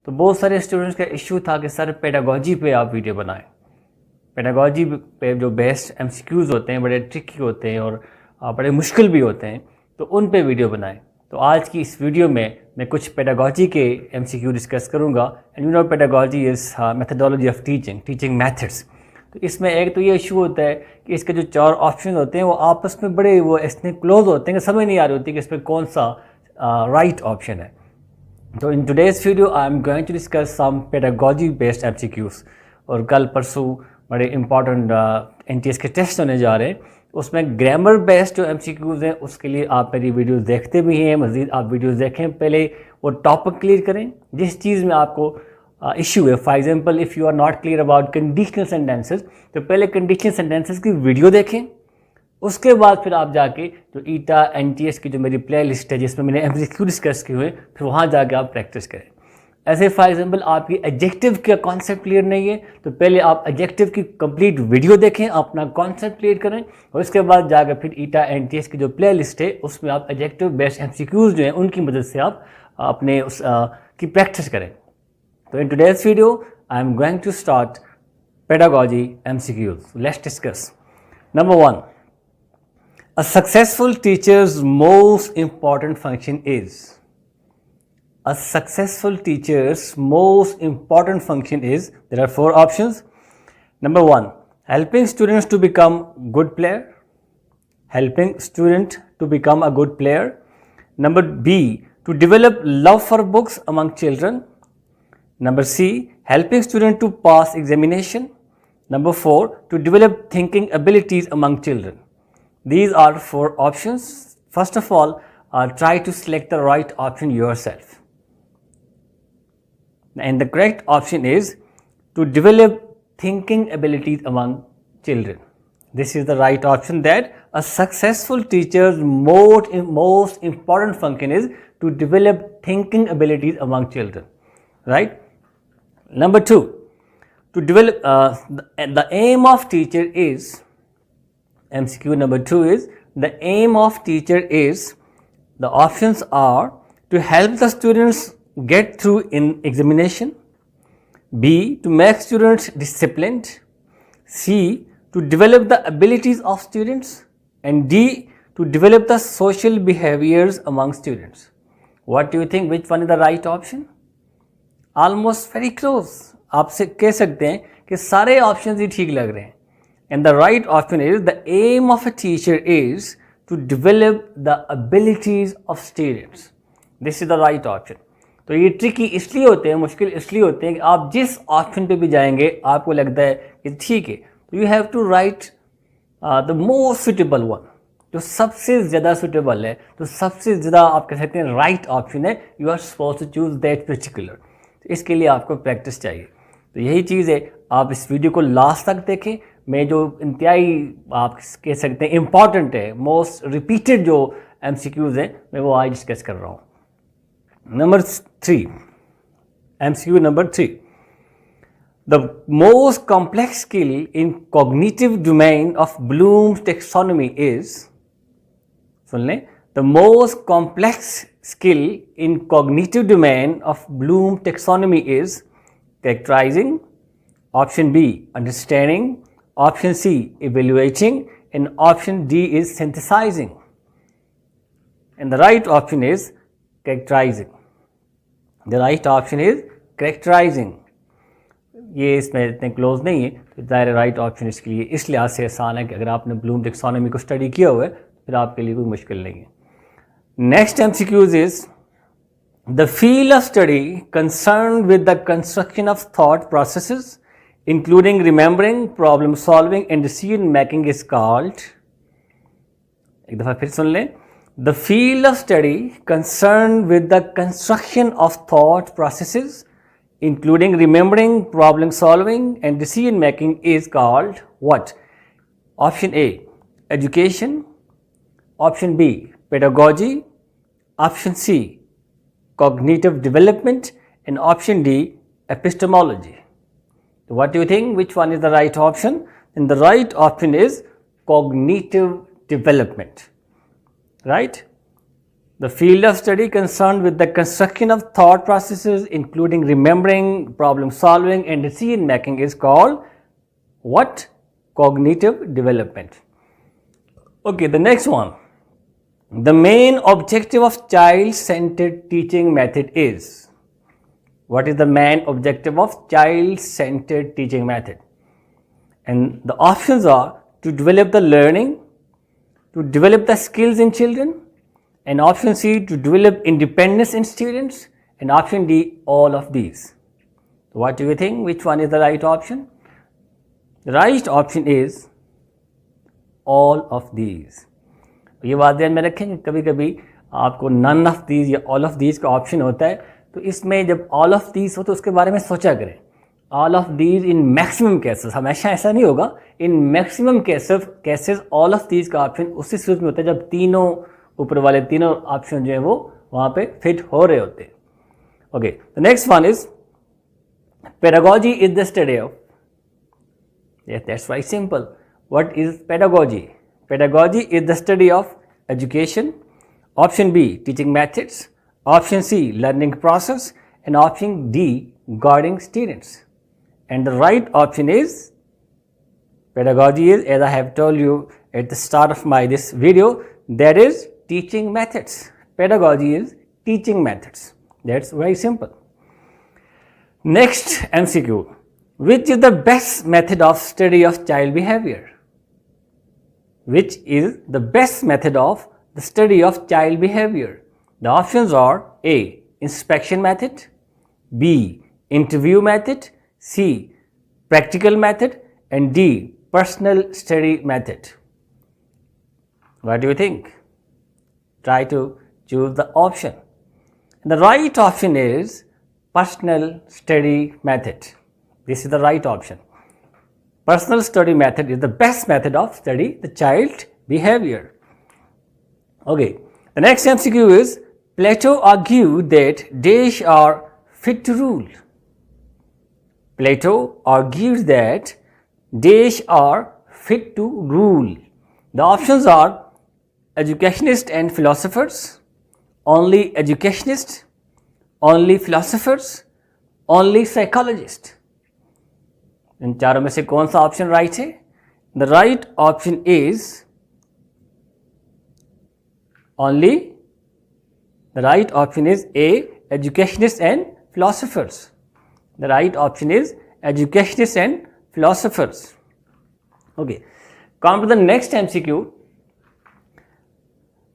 तो बहुत सारे स्टूडेंट्स का इश्यू था कि सर पेडागोजी पे आप वीडियो बनाएं। पेडागोजी पे जो बेस्ट एमसीक्यूज़ होते हैं बड़े ट्रिकी होते हैं और बड़े मुश्किल भी होते हैं, तो उन पे वीडियो बनाएं। तो आज की इस वीडियो में मैं कुछ पेडागोजी के एमसीक्यू डिस्कस करूंगा। And you know pedagogy is methodology of teaching methods. तो इसमें एक तो ये इशू होता है कि इसके जो 4 ऑप्शन होते हैं वो आपस में बड़े वो इतने क्लोज होते हैं कि समझ नहीं आ रही होती कि इसमें कौन सा राइट ऑप्शन है। तो in today's video I am going to discuss some pedagogy based MCQs. और कल परसों बड़े इंपॉर्टेंट एनटीएस के टेस्ट होने जा रहे हैं, उसमें ग्रामर बेस्ड जो एमसीक्यूज़ हैं उसके लिए आप मेरी वीडियोस देखते भी हैं। मज़ीद आप वीडियोस देखें, पहले वो टॉपिक क्लियर करें जिस चीज़ में आपको इशू है। For example if you are not clear about conditional sentences, तो पहले कंडीशनल सेंटेंसेस की वीडियो देखें। उसके बाद फिर आप जाके जो ईटा एनटीएस की जो मेरी प्ले लिस्ट है जिसमें मैंने एमसीक्यू डिस्कस किए हुए, फिर वहाँ जाके आप प्रैक्टिस करें। ऐसे फॉर एग्जांपल आपकी एडजेक्टिव का कॉन्सेप्ट क्लियर नहीं है, तो पहले आप एडजेक्टिव की कंप्लीट वीडियो देखें, अपना कॉन्सेप्ट क्लियर करें, और उसके बाद जाकर फिर ईटा एनटीएस की जो प्ले लिस्ट है उसमें आप एडजेक्टिव बेस्ड एमसीक्यूज़ जो हैं उनकी मदद से आप अपने उस की प्रैक्टिस करें। तो in today's video, I am going to start pedagogy MCQs. Let's discuss. Number 1, a successful teacher's most important function is. A successful teacher's most important function is. There are 4 options. Number 1, helping students to become good player. Helping student to become a good player. Number B, to develop love for books among children. Number C, helping student to pass examination. Number 4, to develop thinking abilities among children. These are 4 options. First of all, try to select the right option yourself. And the correct option is to develop thinking abilities among children. This is the right option, that a successful teacher's most important function is to develop thinking abilities among children. Right? Number 2, to develop the aim of teacher is, MCQ number 2 is, the aim of teacher is, the options are to help the students get through in examination, B, to make students disciplined, C, to develop the abilities of students, and D, to develop the social behaviors among students. What do you think, which one is the right option? Almost very close. आपसे कह सकते हैं कि सारे option ही ठीक लग रहे हैं। And the right option is the aim of a teacher is to develop the abilities of students. This is the right option. तो ये ट्रिकी इसलिए होते हैं, मुश्किल इसलिए होते हैं कि आप जिस ऑप्शन पे भी जाएंगे आपको लगता है कि ठीक है, तो you have to write the most suitable one, जो सबसे ज़्यादा सुटेबल है, तो सबसे ज़्यादा आप कह सकते हैं राइट ऑप्शन है। You are suppose to choose that particular. इसके लिए आपको प्रैक्टिस चाहिए। तो यही चीज़ है, आप इस वीडियो को लास्ट तक देखें। मैं जो इंतहाई आप कह सकते हैं इम्पॉर्टेंट है, मोस्ट रिपीटेड जो एमसीक्यूज़ हैं, मैं वो आज डिस्कस कर रहा हूँ। Number 3, MCQ number 3, the most complex skill in cognitive domain of Bloom's taxonomy is, सुन लें, the most complex skill in cognitive domain of Bloom taxonomy is characterizing, option B, understanding, option C, evaluating, and option D is synthesizing. And the right option is characterizing. The right option is characterizing. ये इसमें इतने close नहीं है, तो ज़ाहिर right option इसके लिए इस लिहाज से आसान है कि अगर आपने ब्लूम टैक्सोनॉमी को स्टडी किया हुआ है फिर आपके लिए कोई मुश्किल नहीं है। Next MCQs is, the field of study concerned with the construction of thought processes, including remembering, problem solving, and decision making is called, एक दफ़ा फिर सुन लें, the field of study concerned with the construction of thought processes, including remembering, problem solving, and decision making is called what? Option A, education, option B, pedagogy, option C, cognitive development, and option D, epistemology. So what do you think, which one is the right option? And the right option is cognitive development, right? The field of study concerned with the construction of thought processes, including remembering, problem solving, and decision making, is called what? Cognitive development. Okay, the next one. The main objective of child-centered teaching method is. What is the main objective of child-centered teaching method? And the options are to develop the learning, to develop the skills in children, and option C, to develop independence in students, and option D, all of these. What do you think? Which one is the right option? The right option is all of these. ये बात ध्यान में रखें, कभी कभी आपको none of these या all of these का ऑप्शन होता है, तो इसमें जब all of these हो तो उसके बारे में सोचा करें. All of these in maximum cases, हमेशा ऐसा नहीं होगा. In maximum cases all of these का ऑप्शन उसी सूरत में होता है जब तीनों ऊपर वाले तीनों ऑप्शन जो है वो वहाँ पे फिट हो रहे होते हैं. Okay, the next one is pedagogy is the study of. Yes, that's very simple. What is pedagogy? Pedagogy is the study of education. Option B, teaching methods. Option C, learning process. And option D, guiding students. And the right option is pedagogy is, as I have told you at the start of this video, that is teaching methods. Pedagogy is teaching methods. That's very simple. Next MCQ. Which is the best method of study of child behavior? Which is the best method of the study of child behavior? The options are A, inspection method, B, interview method, C, practical method, and D, personal study method. What do you think? Try to choose the option. The right option is personal study method. This is the right option. Personal study method is the best method of study the child behavior. Okay, the next MCQ is Plato argued that days are fit to rule. Plato argues that days are fit to rule. The options are educationists and philosophers, only educationists, only philosophers, only psychologists. इन चारों में से कौन सा option right है? The right option is only, the right option is A, educationist and philosophers. The right option is educationist and philosophers. Okay, come to the next MCQ.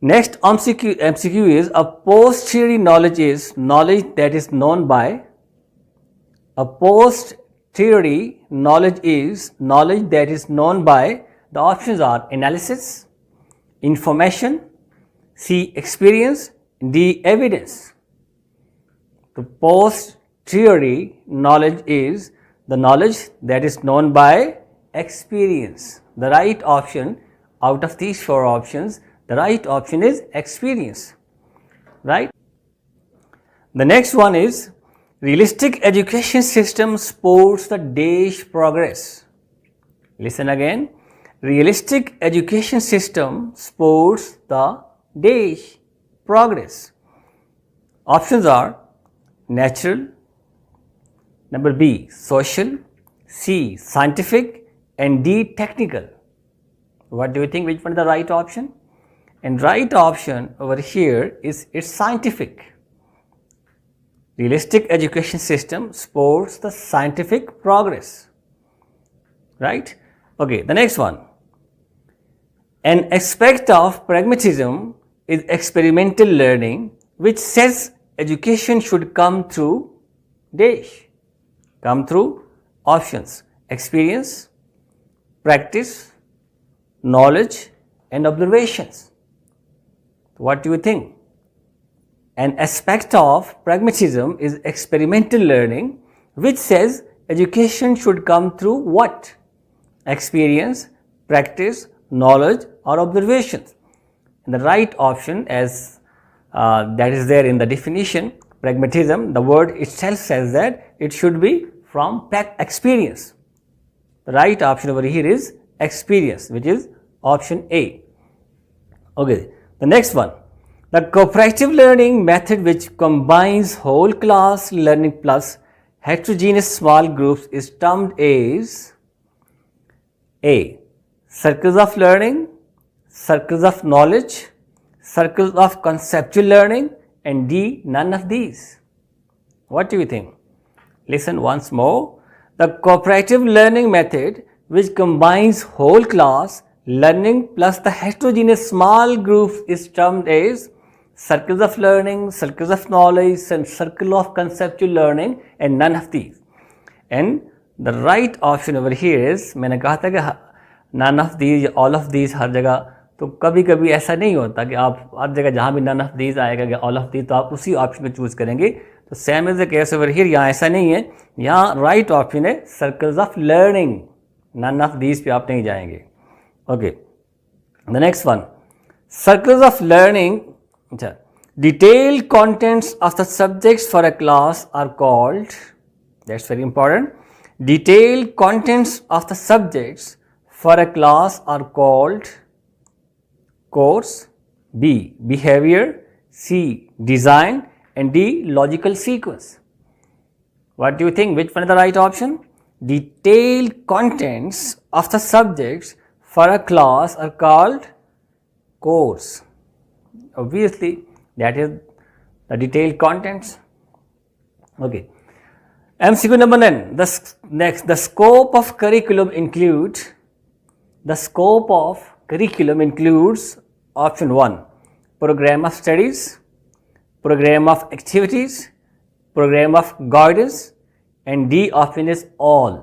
Next MCQ is a post-theory knowledge is knowledge that is known by. A post-theory knowledge is knowledge that is known by. The options are analysis, information, C, experience, D, evidence. The post-theory knowledge is the knowledge that is known by experience. The right option out of these four options, the right option is experience, right? The next one is realistic education system supports the day's progress. Listen again. Realistic education system supports the day's progress. Options are natural, number B, social, C, scientific, and D, technical. What do you think? Which one is the right option? And right option over here is it's scientific. Realistic education system supports the scientific progress, right? Okay, the next one. An aspect of pragmatism is experimental learning, which says education should come through dash. Come through options: experience, practice, knowledge, and observations. What do you think? An aspect of pragmatism is experimental learning, which says education should come through what? Experience, practice, knowledge, or observations. And the right option, as that is there in the definition, pragmatism, the word itself says that it should be from experience. The right option over here is experience, which is option A. Okay. The next one, The cooperative learning method, which combines whole class learning plus heterogeneous small groups, is termed as A. Circles of learning, circles of knowledge, circles of conceptual learning, and D. None of these. What do you think? Listen once more. The cooperative learning method, which combines whole class learning plus the heterogeneous small groups, is termed as circles of learning, circles of knowledge, and circle of conceptual learning, and none of these. And the right option over here is, मैंने कहा था कि none of these, all of these हर जगह, तो कभी कभी ऐसा नहीं होता कि आप हर जगह जहाँ भी none of these आएगा कि all of these, तो आप उसी ऑप्शन में चूज करेंगे. तो same is the case over here. यहाँ ऐसा नहीं है, यहाँ राइट ऑप्शन है circles of learning. None of these पे आप नहीं जाएंगे. Okay, the next one, circles of learning. अच्छा, detail contents of the subjects for a class are called, that's very important, detail contents of the subjects for a class are called course, B behaviour, C design, and D. logical sequence. What do you think? Which one is the right option? Detailed contents of the subjects for a class are called course. Obviously, that is the detailed contents. Okay. MCQ number 9. The scope of curriculum includes. The scope of curriculum includes option 1, program of studies, program of activities, program of guidance, and D option is all.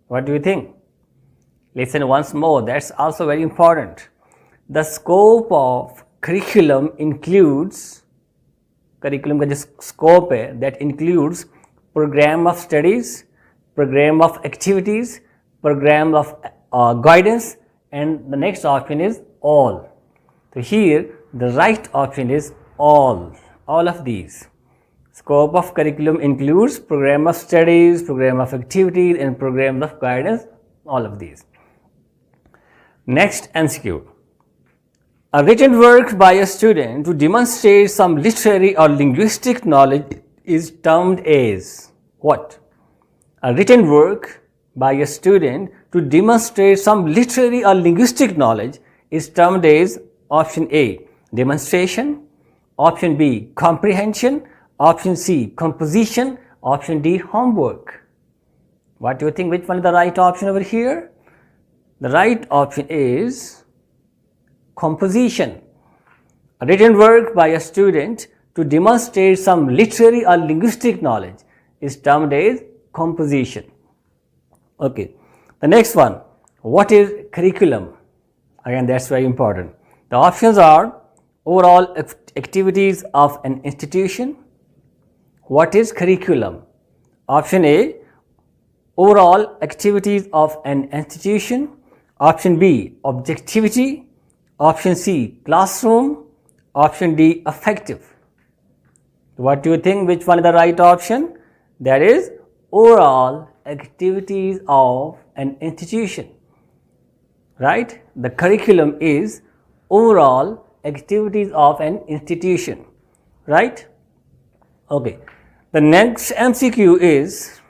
What do you think? Listen once more, that's also very important. The scope of curriculum includes, curriculum का जो scope है, that includes program of studies, program of activities, program of guidance, and the next option is all. So here the right option is all of these. Scope of curriculum includes program of studies, program of activities, and program of guidance, all of these. Next MCQ. A written work by a student to demonstrate some literary or linguistic knowledge is termed as what? A written work by a student to demonstrate some literary or linguistic knowledge is termed as option A, demonstration, option B, comprehension, option C, composition, option D, homework. What do you think? Which one is the right option over here? The right option is composition. A written work by a student to demonstrate some literary or linguistic knowledge is termed as composition. Okay. The next one, what is curriculum? Again, that's very important. The options are overall activities of an institution. What is curriculum? Option A, overall activities of an institution. Option B, objectivity. Option C, classroom. Option D, affective. What do you think? Which one is the right option? That is overall activities of an institution. Right? The curriculum is overall activities of an institution, right? Okay. The next MCQ is,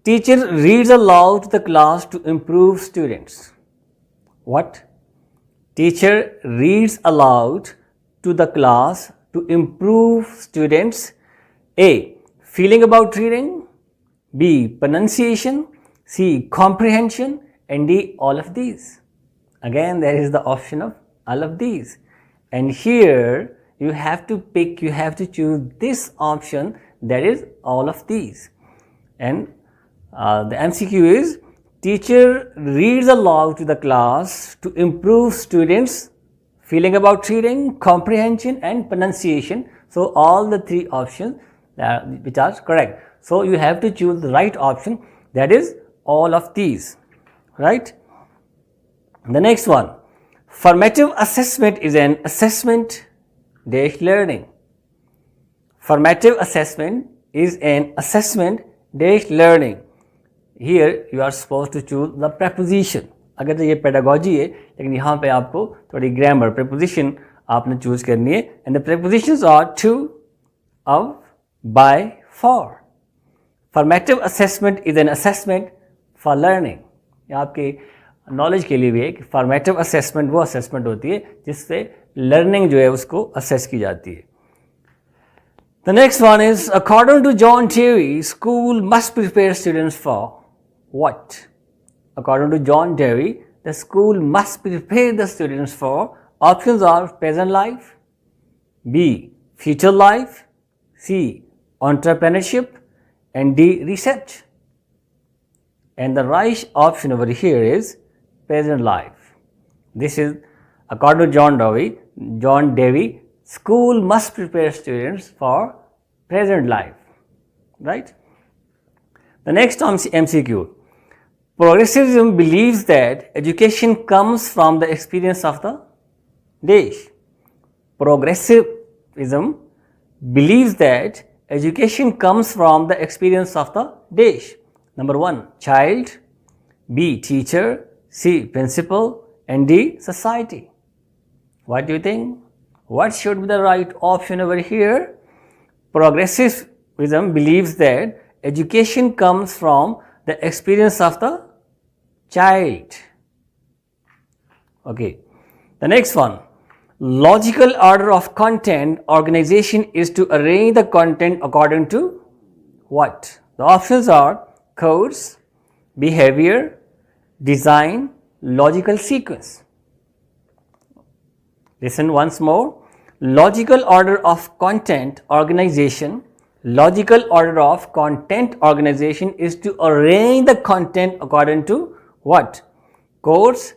teacher reads aloud to the class to improve students. What? Teacher reads aloud to the class to improve students. A, feeling about reading, B, pronunciation, C, comprehension, and D, all of these. Again, there is the option of all of these, and here you have to pick, you have to choose this option, that is all of these. And the MCQ is, teacher reads aloud to the class to improve students' feeling about reading, comprehension, and pronunciation. So all the three options which are correct. So you have to choose the right option, that is all of these, right? The next one, formative assessment is an assessment dash learning. Formative assessment is an assessment dash learning. Here you are supposed to choose the preposition. अगर तो ये pedagogy है, लेकिन यहाँ पे आपको थोड़ी grammar preposition आपने चूज करनी है. And the prepositions are to, of, by, for. Formative assessment is an assessment for learning. ये आपके नॉलेज के लिए भी है कि फॉर्मेटिव असेसमेंट वो असेसमेंट होती है जिससे लर्निंग जो है उसको असेस की जाती है. The next one is according to John Dewey school must prepare students for what. According to John Dewey the school must prepare the students for. Options are present life, B future life, C entrepreneurship, and D research. And the right option over here is present life. This is according to John Dewey, school must prepare students for present life, right? The next MCQ. Progressivism believes that education comes from the experience of the desh. Progressivism believes that education comes from the experience of the desh. Number 1, child, B, teacher, C, principal, and D, society. What do you think? What should be the right option over here? Progressivism believes that education comes from the experience of the child. Okay. The next one. Logical order of content organization is to arrange the content according to what? The options are codes, behavior, design, logical sequence. Listen once more. Logical order of content organization. Logical order of content organization is to arrange the content according to what? Codes,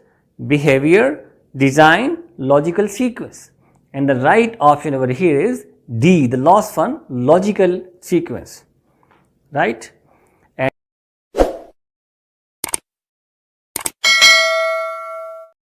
behavior, design, logical sequence. And the right option over here is D, the last one, logical sequence. Right?